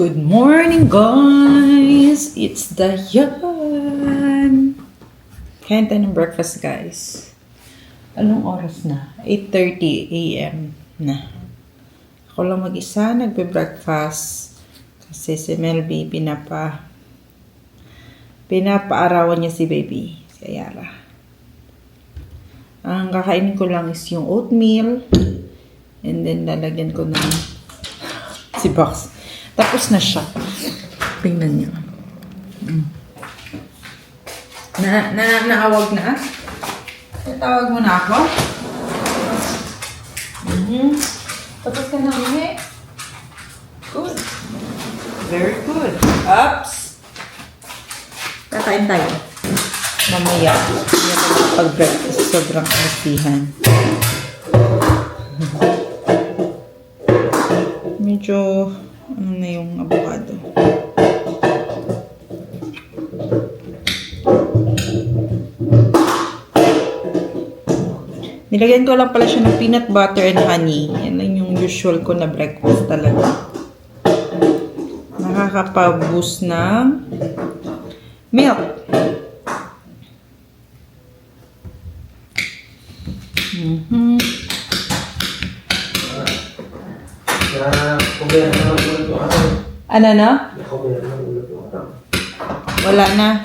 Good morning, guys! It's Dayan! Kain tayo ng breakfast, guys. Anong oras na? 8:30 a.m. na. Ako lang mag-isa, nagbe-breakfast. Kasi si Melby, pinapaarawan niya si baby, si Ayala. Ang kakainin ko lang is yung oatmeal. And then, lalagyan ko ng si box. Tapos na siya. Tingnan niyo. Naawag na? Natawag mo na ako? Tapos ka na ulit? Good. Very good. Ups. Kakain tayo. Mamaya. Hindi ako makapag-breakfast. Sobrang kasihan. Medyo ano na yung avocado. Nilagyan ko lang pala siya ng peanut butter and honey. Yan lang yung usual ko na breakfast talaga. Nakakapag-boost ng milk. Ano na? Wala na.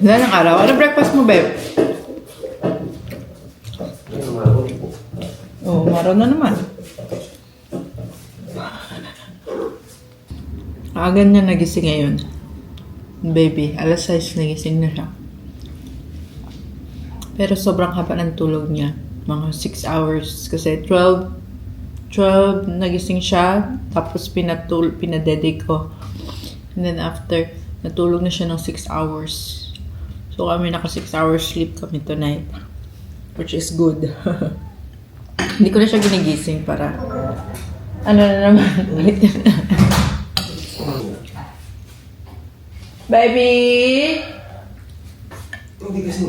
Wala ng araw. Ano breakfast mo, babe? Oh, maraw na naman. Agan niya nagising ngayon. Baby, alas 6 nagising na siya. Pero sobrang haba ng tulog niya. Mga 6 hours. Kasi 12 nagising siya. Tapos pinadede ko. And then after, natulog na siya ng 6 hours. So kami naka 6 hours sleep kami tonight. Which is good. Hindi ko na siya ginigising para ano na naman. Baby! Hindi kasi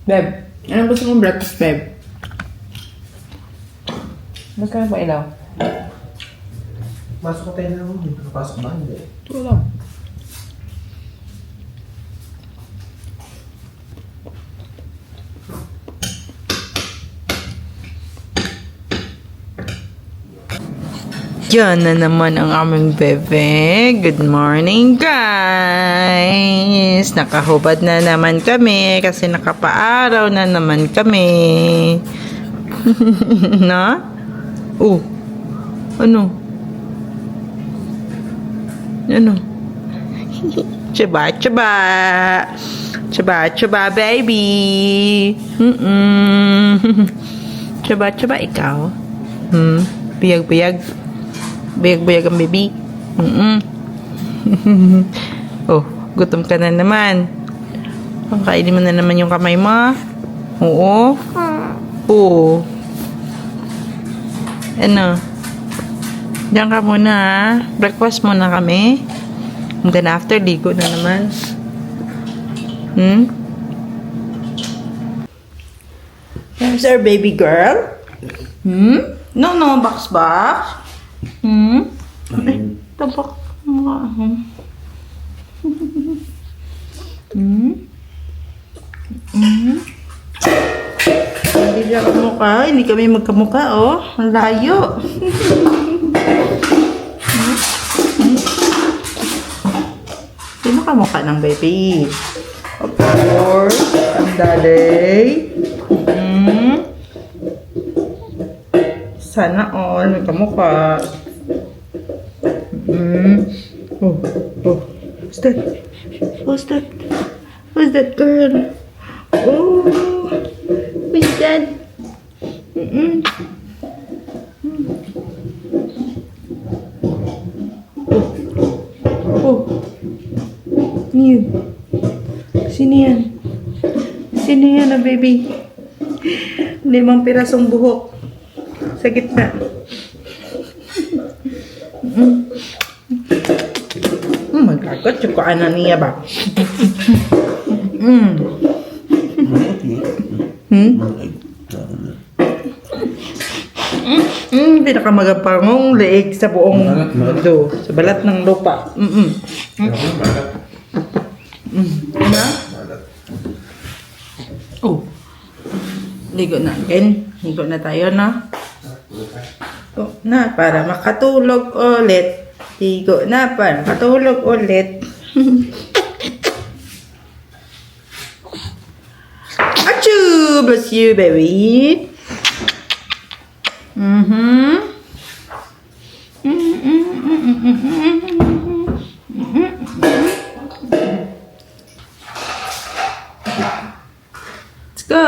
Babe, anong gusto mong breakfast, babe? Mas ka pa ilaw? masok ka tayo na mo. Hindi ka pasok ba? Hindi. Ito lang. Yan na naman ang aming bebe. Good morning, guys! Nakahubad na naman kami kasi nakapaaraw na naman kami. Na? Oh. Ano? Ano? Chaba, chaba. Chaba, chaba, baby. Chaba, chaba, ikaw. Biyag, biyag. Bayag-bayag ang baby. Oh, gutom ka na naman. Kainin mo na naman yung kamay mo. Oo. Oo. Ano? Diyan ka muna, ha? Breakfast muna kami. And then after, ligo na naman. There's our baby girl. No, no, box. Tabak mo. Hindi siya kamukha. Hindi kami magkamukha, oh. Ang layo. Sino kamukha ng baby? Of course, ang daddy. Sana all may kamukha. Oh. Who's that? Who's that? Who's that girl? Oh. Who's that? Oh. Yun. Sino yan? Sino yan, baby? 5 pirasong buhok sa gitna. Takot, yung ano niya ba? Pinakamagapangong leeg sa buong mundo. Sa balat ng lupa. Ano? Oh. Ligo na again. Ligo na tayo, no? Oh, na, para makatulog ulit. Ligo na, para makatulog ulit. Achoo! Bless you, baby. Let's go,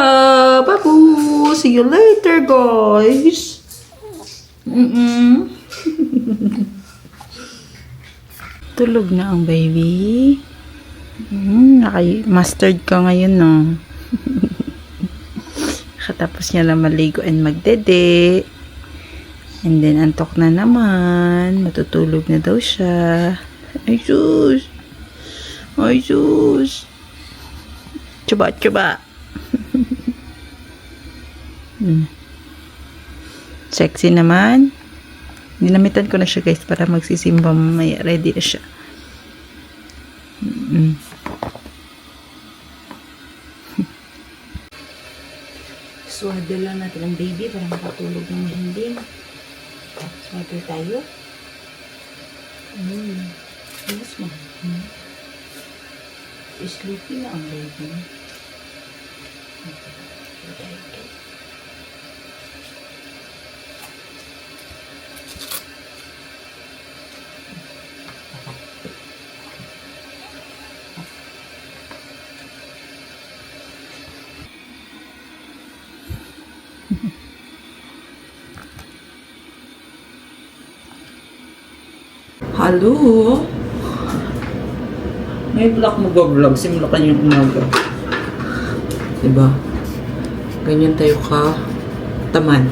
babu. See you later, guys. Tulog na ang baby. Naka-mustard ka ngayon, no? Katapos niya lang maligo and magdede. And then, antok na naman. Matutulog na daw siya. Ay, sus! Ay, sus! Chuba, chuba! Sexy naman. Dinamitan ko na siya, guys, para magsisimba mamaya. Ready na siya. Swaddle lang natin ang baby para makatulog ng mahimbing. Swaddle tayo. Yes, ma. Sleepy na ang baby. Hello? May vlog mag-vlog. Simula kanyang umaga. Diba? Ganyan tayo ka tamad.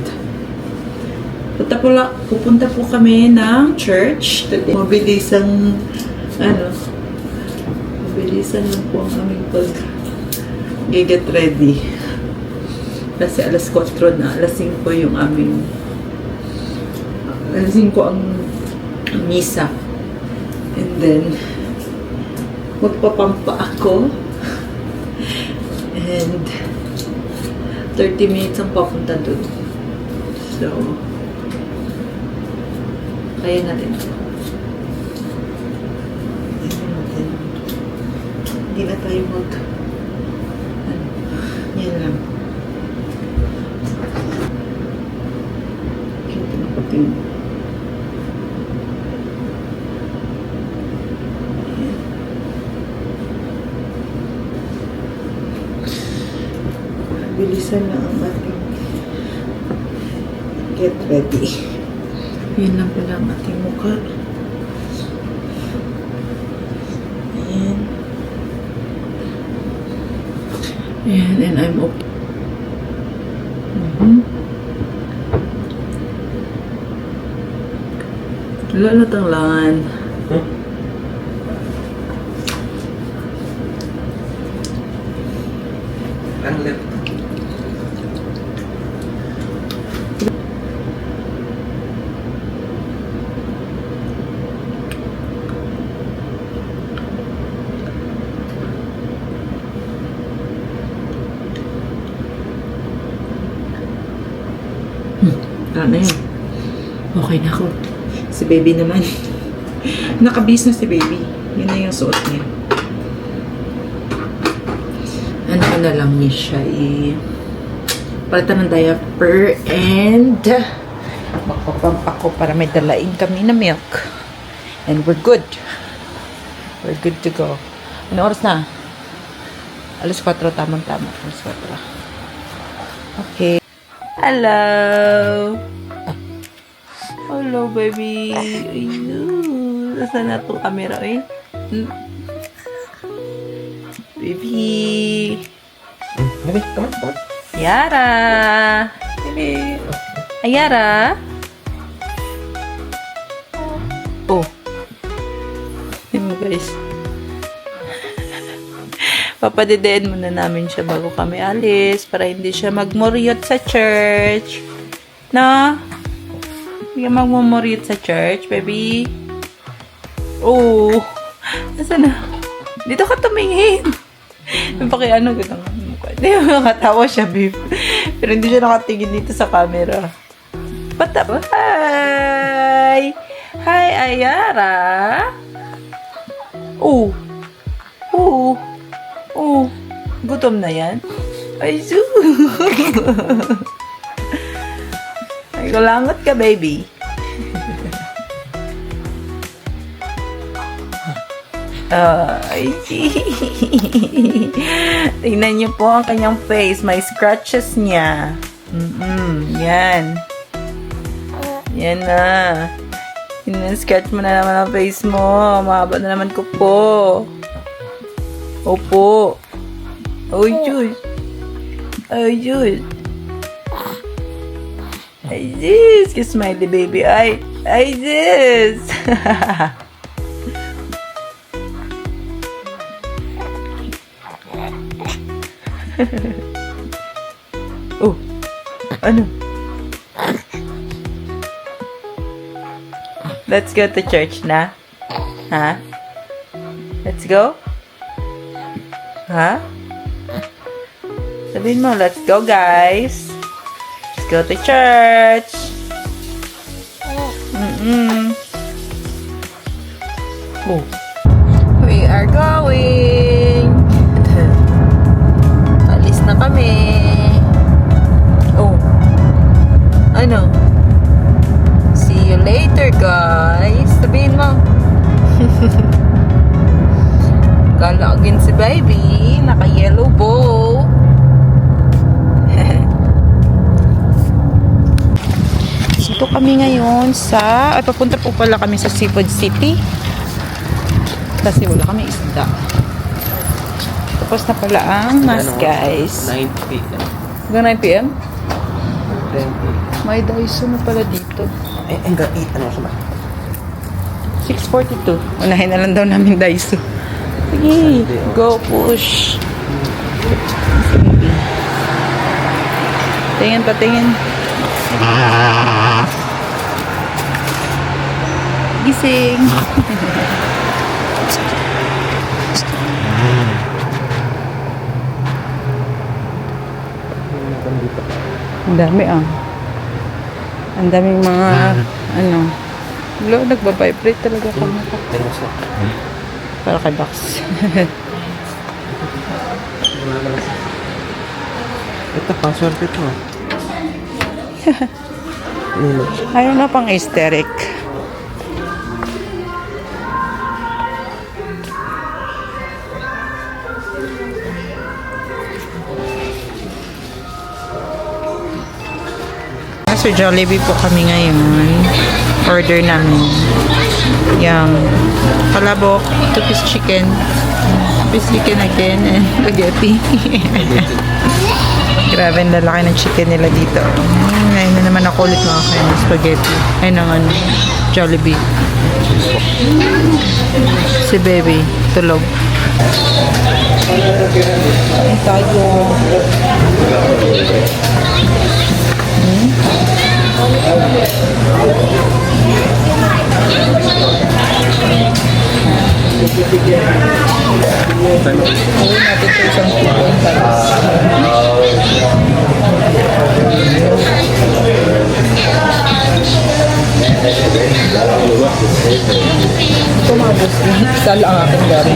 Pupunta po kami ng church today. Mabilisang lang po ang aming get ready. Kasi alas 4 na, alas 5 yung aming alas 5 ang misa. And then magpapampa ako. And 30 minutes ang papunta dun. So, kaya natin. Hindi na tayo yan lang. Kita na pati. Bilisan na ang ating get ready. Yan lang pala ang ating mukha. Ayan. Ayan, and I'm okay. Lalatanglan. Ang left. Ano yan? Okay na ako. Si baby naman. Nakabis na si baby. Yun na yung suot niya. Ano na lang niya siya palitan ng diaper and magpapump ako para may dalain kami na milk. And we're good. We're good to go. Ano oras na? Alas 4. Tamang-tama. Alas 4. Okay. Hello! Hello, baby! Ayun! Nasaan na itong camera, eh? Baby! Baby, come on. Yara! Baby! Ayara! Oh! Yung guys. Papadedeen muna namin siya bago kami alis para hindi siya magmuryot sa church. No? Hindi ka magmumuryot sa church, baby. Oh. Nasaan na? Dito ka tumingin. Pakiano ko lang. Hindi mo nakatawa siya, babe. Pero hindi siya nakatingin dito sa camera. Bata, hi! Hi, Ayara! Oh! Oh! Oh! Gutom na yan? Ay, sus! Ay, kulangot ka, baby. Ay, tingnan niyo po ang kanyang face. May scratches niya. Yan. Yan na. Scratch mo na naman ang face mo. Mahaba na naman ko po. Opo. Ay, Diyos. Ay, Diyos. Ay, Diyos. Kiss smiley baby. Ay, Diyos. Oh, ano? Let's go to church na? Ha? Let's go? Ha? Sabihin mo, let's go guys. Let's go to church. Oh. We are going. Alis na kami. Oh. Ano? See you later, guys. Sabihin mo. Galagin si baby. Naka-yellow bow. Dito kami ngayon sa... Ay, papunta po pala kami sa Seafood City. Kasi wala kami isda. Tapos na pala ang mas, guys. 9 p.m. Hanggang 9 p.m.? 10 p.m. May daiso na pala dito. Hanggang 8, ano siya ba? 6:42. Unahin na lang daw namin daiso. Sige, go push. Tingin pa, tingin. Gising. Ang dami ang daming mga ano, nagba-vibrate talaga kami. Para kay Box. Ito, password ito. Ayaw na pang aesthetic. So, Jollibee po kami ngayon. Order namin yung palabok, 2-piece chicken, 2-piece chicken again, and spaghetti. Grabe, ang lalaki ng chicken nila dito. Ngayon na naman ako ulit makakain ng spaghetti. Ay, ng ano, Jollibee. Si baby, tulog. Ay, tayo. Uwi natin sa isang chicken tumabos din. Isa lang ang aking gari.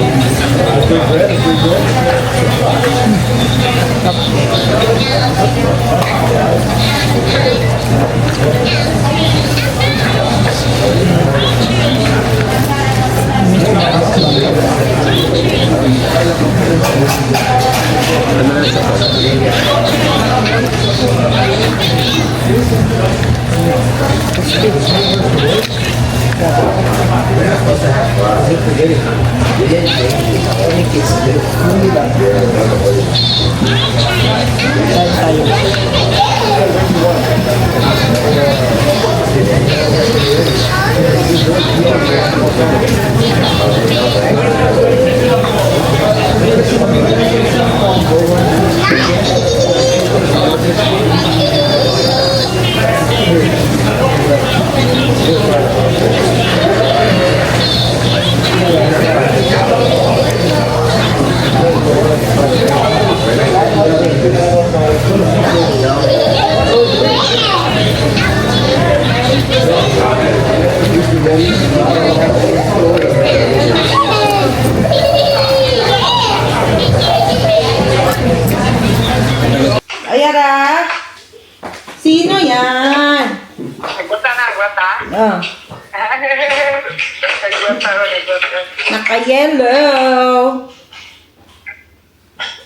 Naka-yellow.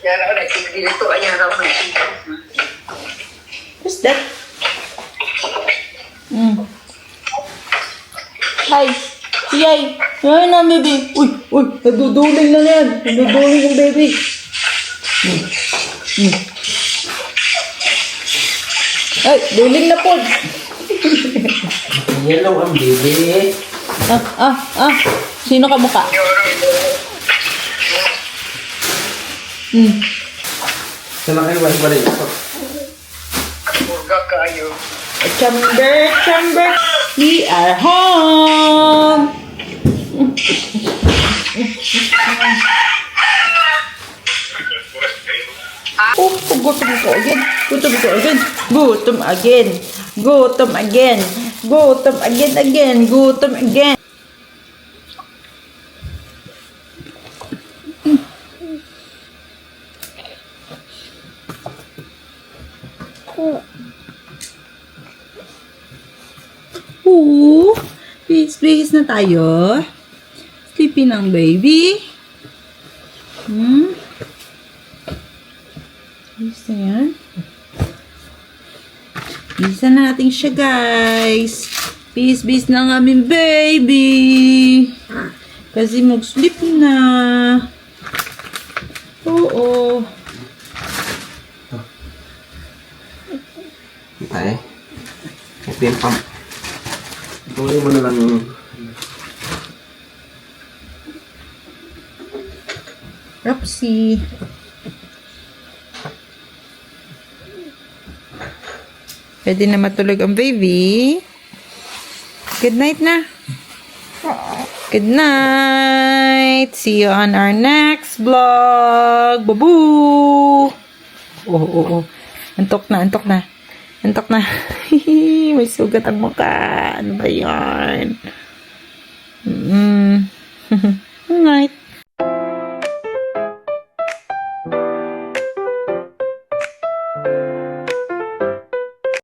Yan ako nagsigil ito. Ayan ako nagsigil. Who's that? Hi. Yay. Yan na, baby. Uy, naduduling na yan. Naduduling yung baby. Ay, duling na po. Yellow ang baby. Sino ka mukha? Sana kayo balik-balik. Burga kayo. Chamber. We are home. Gutom ko again. Gutom again. Bihis na tayo. Sleepy ng baby. Bihis na yan. Bihisan na natin siya, guys. Bihis na ng aming baby. Kasi mag-sleep na. Oo. Ay. Ito yung pump. Tuloy mo na lang yung... Roxy. Pwede na matulog ang baby. Good night na. Good night. See you on our next vlog. Babu. Oh. Antok na. May sugat ang mukha. Ano ba yan? Good night.